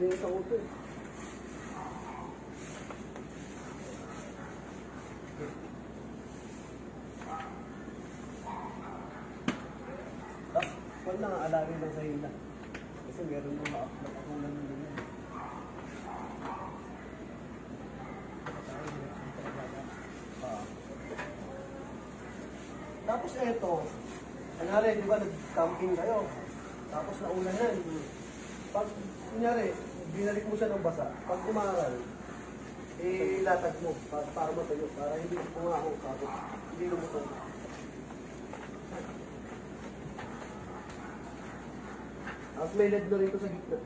yung sa uto eh. Tapos, wala nga alagay lang sa hila. Kasi meron nung nakakulan ng ganyan. Tapos eto, kunyari, di ba, nag-camping kayo. Tapos naulan yan. Pag, kunyari, binalik mo siya ng basa. Pag umaral, ilatag mo para matayo. Para hindi pumaho. Tapos, hindi lumutong. Tapos may LED na rito sa gitna.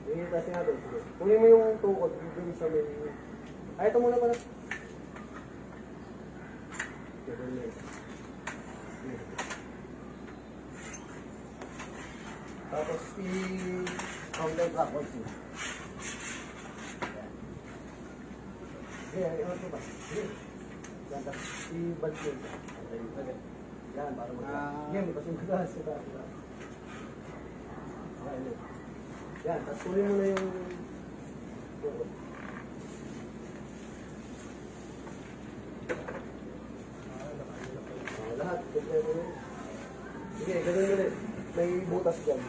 Kasi natin. Kunin mo yung tukod. Dun sa may... Ay, ito muna pala. Tapos i-counter backwards mo. Ano ito ba? Yan, tapos i-balt yun. Yan, para yan, kasi magalas. Yan, tapos kunin mo na yung lahat, kumpleto mo yun. Sige, ganun mo ulit. May butas dyan.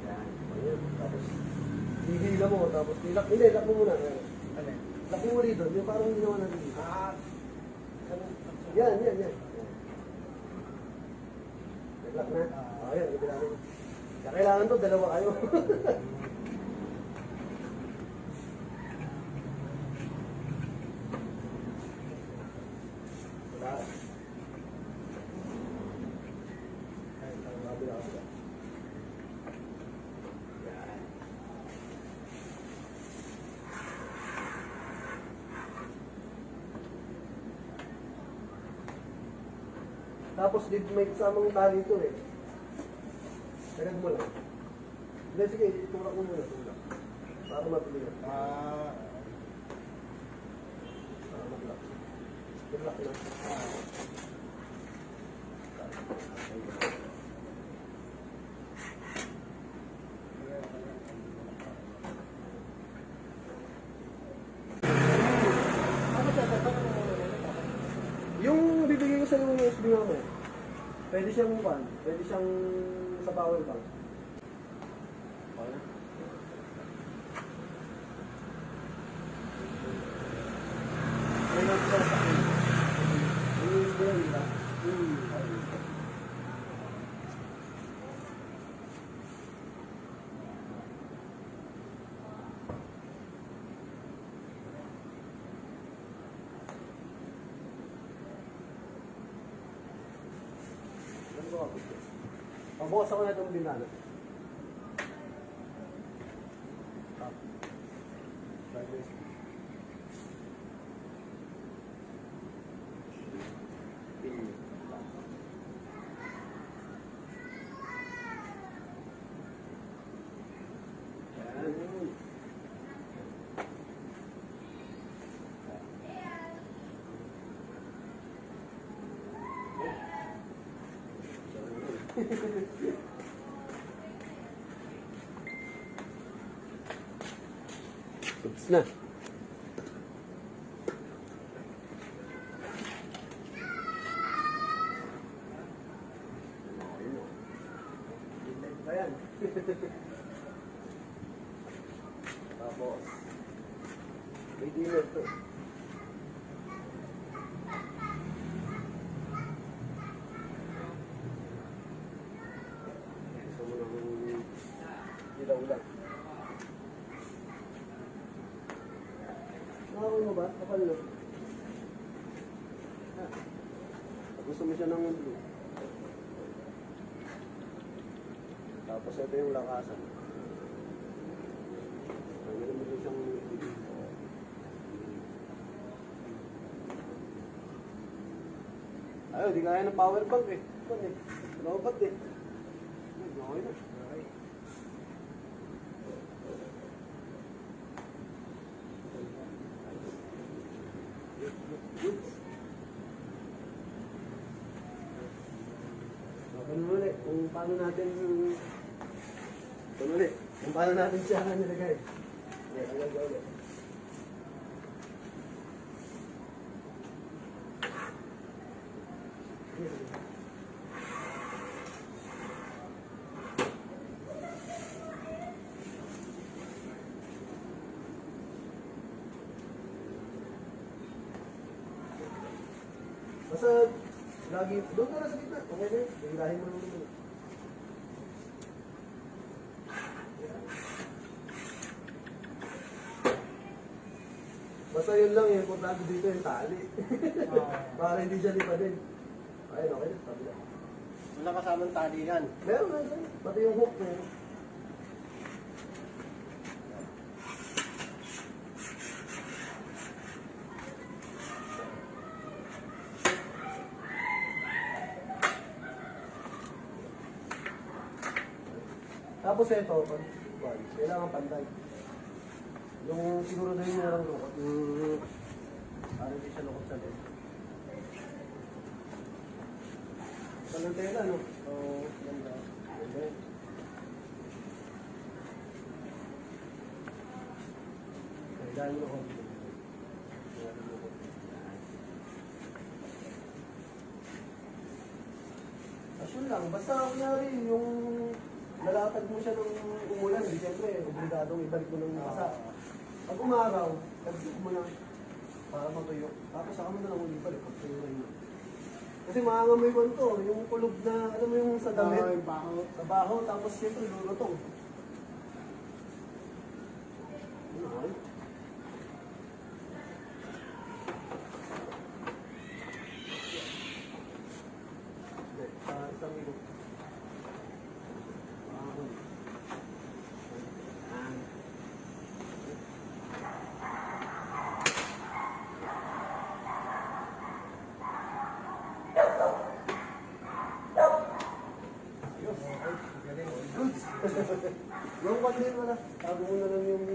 Yan, ayun. Tapos, hihila mo, tapos hilak. Hindi, hilak mo muna. Ano? Laki mo rito, yung parang hindi naman natin dito. Yan. Hilak na. Ayun, ibilangin mo. Kaya kailangan to, dalawa kayo. Tapos dito may kasamang tali ito eh. Tagad mo lang. Hindi, sige, itulak mo muna. Para matuloy yan. Para maglak. Maglak na. Yung bibigay ko sa iyo ng USB mo, pwede siyang pan, pwede siyang sa power bank. Okay. May nagsa sa akin. Yung USB mo, di ba? Pagbukas ako na itong binana. Oops na. Ayan. Tapos, may dinner to. Gusto mo nang ilaw-lang. Nakakawin mo ba? Kapal na. Gusto mo siya ng blue. Tapos ito yung lakasan. Nagano mo siyang ayaw, di kaya ng power bank eh. Lobat eh. Okay na. Ganun ulit, kung paano natin... Ganun ulit, kung paano natin siya nilagay. Okay, hanggang ka ulit. Basta, lagi, doon ka na sa gitna. Okay na yun. Hirahin mo naman muna. Basta yun lang, yung importante dito yung tali. Para hindi siya lipadin. Ayun, okay. Kabila. Wala kasamang tali yan. Meron na yun. Pati yung hook na yun. Tapos ito, kailangan pantay. Yung siguro doon yung walang lukot. Para hindi siya lukot sa loob. Walang tela, no? Oo, ganda. Ganda. Kailangan mo ako. Asun lang, basta kunyari yung nalatag mo siya ng umulan, di siyempre, obligadong ibalik mo ng basa. Pag umaraw, tagtog mo lang para matuyo. Tapos saka mo na lang ulit balik pag tuyo na yun. Kasi maangamoy ko ito, yung kulog na, alam mo yung sa damit, sa baho, tapos siyempre lulutong. Okay. Isang minuto. Yung pandin mo na. Tago mo na lang yung